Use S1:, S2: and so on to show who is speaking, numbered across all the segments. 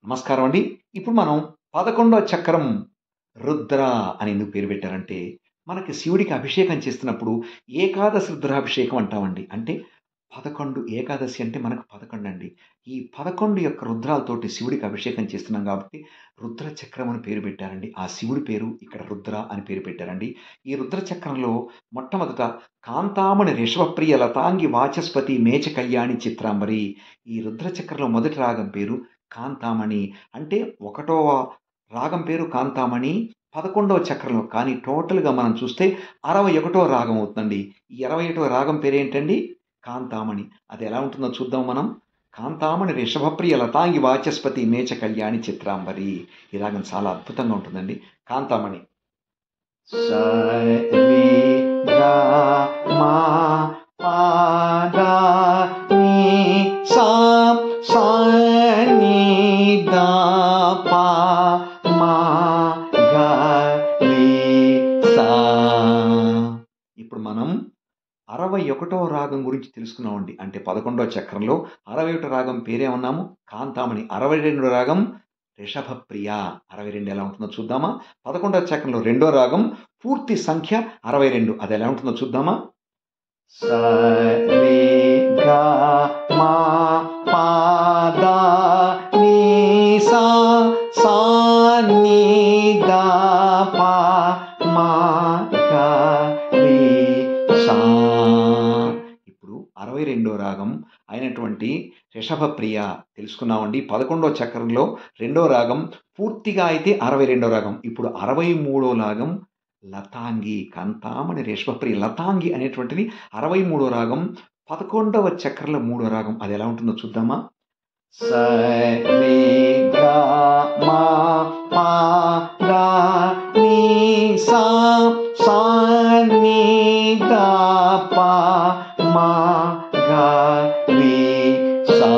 S1: నమస్కారం అండి. ఇప్పుడు మనం 11వ చక్రం రుద్ర అని ఎందుకు పేరు పెట్టారంటే, మనకి శివుడికి అభిషేకం చేస్తున్నప్పుడు ఏకాదశి రుద్రాభిషేకం అంటామండి. అంటే 11 ఏకాదశి అంటే మనకు 11 అండి. ఈ 11 యొక్క రుద్రాలతోటి శివుడికి అభిషేకం చేస్తున్నాం కాబట్టి రుద్ర చక్రం అని పేరు పెట్టారండి. ఆ శివుడి పేరు ఇక్కడ రుద్ర అని పేరు పెట్టారండి. ఈ రుద్ర చక్రంలో మొట్టమొదట కాంతామణి రిషభప్రియ లతాంగి వాచస్పతి మేచ కళ్యాణి చిత్రాంబరి. ఈ రుద్ర చక్రంలో మొదటి రాగం పేరు కాంతామణి. అంటే ఒకటవ రాగం పేరు కాంతామణి. 11వ చక్రంలో కానీ టోటల్‌గా మనం చూస్తే 61వ రాగం అవుతుందండి. ఈ 61వ రాగం పేరేంటండి? కాంతామణి. అది ఎలా ఉంటుందో చూద్దాం మనం. కాంతామణి రిషభప్రియ లతాంగి వాచస్పతి మేచ కళ్యాణి చిత్రాంబరి. ఈ రాగం చాలా అద్భుతంగా ఉంటుందండి. కాంతామణి. స రి గ మ ప ద ని సా సా ని ద ప మ గ రి సా. ఇప్పుడు మనం 61వ రాగం గురించి తెలుసుకున్నామండి. అంటే 11వ చక్రంలో 61 రాగం పేరేమన్నాము? కాంతామణి. 62 రాగం రిషభప్రియ. 62 ఎలా ఉంటుందో చూద్దామా? 11వ చక్రంలో రెండో రాగం పూర్తి సంఖ్య 62. అది ఎలా ఉంటుందో చూద్దామా? స రి గ మ ప ద ని సా సా ని ద ప మ గ రి సా. ఇప్పుడు 62వ రాగం అయినటువంటి రిషభప్రియ తెలుసుకున్నామండి. 11వ చక్రంలో రెండో రాగం పూర్తిగా అయితే 62వ రాగం. ఇప్పుడు 63వ రాగం లతాంగి. కాంతామణి రిషభప్రియ లతాంగి అనేటువంటిది 63వ రాగం. 11వ చక్రంలో మూడో రాగం. అది ఎలా ఉంటుందో చూద్దామా? స రి గ మ ప ద ని సా సా ని ద ప మ గ రి సా.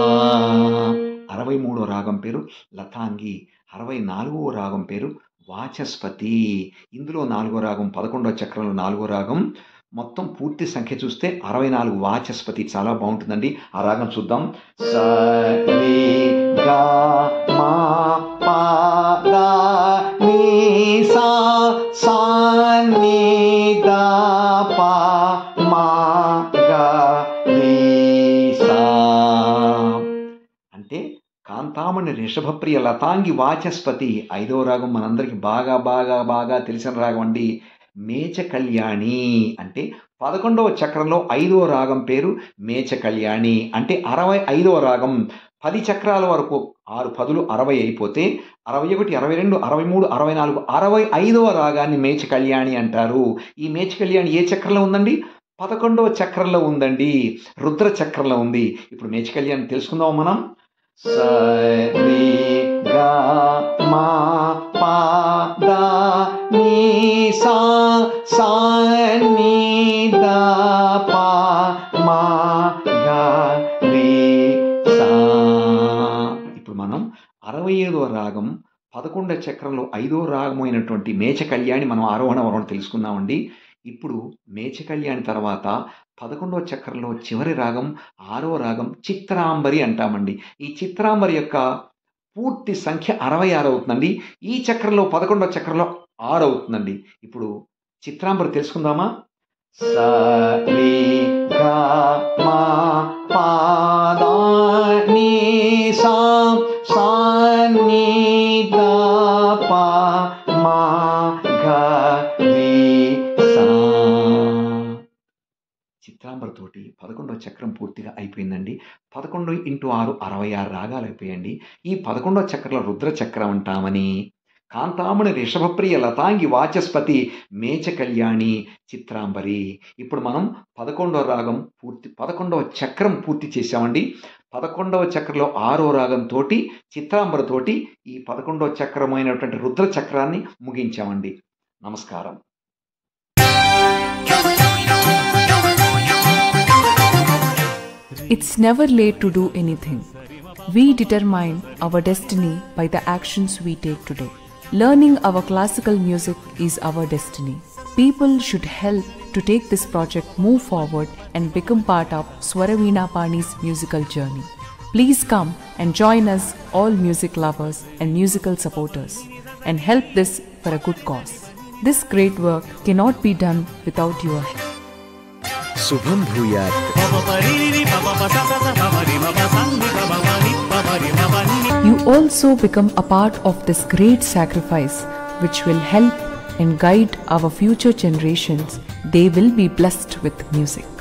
S1: 63వ రాగం పేరు లతాంగి. 64వ రాగం పేరు వాచస్పతి. ఇందులో 4వ రాగం 11వ చక్రంలో 4వ రాగం. మొత్తం పూర్తి సంఖ్య చూస్తే 64 వాచస్పతి. చాలా బాగుంటుందండి. ఆ రాగం చూద్దాం. స రి గ మ ప ద ని సా సా ని ద ప మ గ రి సా. అంటే కాంతామణి రిషభప్రియ లతాంగి వాచస్పతి. 5వ రాగం మనందరికి బాగా బాగా బాగా తెలిసిన రాగం అండి. మేచ కళ్యాణి. అంటే 11వ చక్రంలో 5వ రాగం పేరు మేచ కళ్యాణి. అంటే 65వ రాగం. 10 చక్రాల వరకు 6 పదులు 60 అయిపోతే 61, 22, 63, 64, 65వ రాగాన్ని మేచ కళ్యాణి అంటారు. ఈ మేచ కళ్యాణి ఏ చక్రంలో ఉందండి? 11వ చక్రంలో ఉందండి. రుద్ర చక్రంలో ఉంది. ఇప్పుడు మేచ కళ్యాణి తెలుసుకుందాం మనం. స రి గ మ ప ద ని సా సా ని ద ప మ గ రి సా. ఇప్పుడు మనం 65వ రాగం 11వ చక్రంలో 5వ రాగం అయినటువంటి మేచ కళ్యాణి మనం ఆరోహణ అవరోహణ తెలుసుకున్నామండి. ఇప్పుడు మేచ కళ్యాణి తర్వాత 11వ చక్రంలో చివరి రాగం 6వ రాగం చిత్రాంబరి అంటామండి. ఈ చిత్రాంబరి యొక్క పూర్తి సంఖ్య 66 అవుతుందండి. ఈ చక్రంలో 11వ చక్రంలో 6 అవుతుందండి. ఇప్పుడు చిత్రాంబరి తెలుసుకుందామా? స రి గ మ ప ద ని సా సా ని ద ప మ గ రి సా. చిత్రాంబరతోటి 11వ చక్రం పూర్తిగా అయిపోయిందండి. 11 × 6 66 రాగాలు అయిపోయాయండి. ఈ 11వ చక్రంలో రుద్ర చక్రం అంటామని. కాంతామణి రిషభప్రియ లతాంగి వాచస్పతి మేచ కళ్యాణి చిత్రాంబరి. ఇప్పుడు మనం 11వ రాగం 11వ చక్రం పూర్తి చేశామండి. 11వ చక్రంలో 6వ రాగంతో చిత్రాంబరతోటి ఈ 11వ చక్రమైనటువంటి రుద్ర చక్రాన్ని ముగించామండి. నమస్కారం.
S2: It's never late to do anything. We determine our destiny by the actions we take today. Learning our classical music is our destiny. People should help to take this project move forward and become part of Swaraveena Pani's musical journey. Please come and join us, all music lovers and musical supporters, and help this for a good cause. This great work cannot be done without your help.
S3: శుభం భూయాత్.
S2: You also become a part of this great sacrifice, which will help and guide our future generations. They will be blessed with music.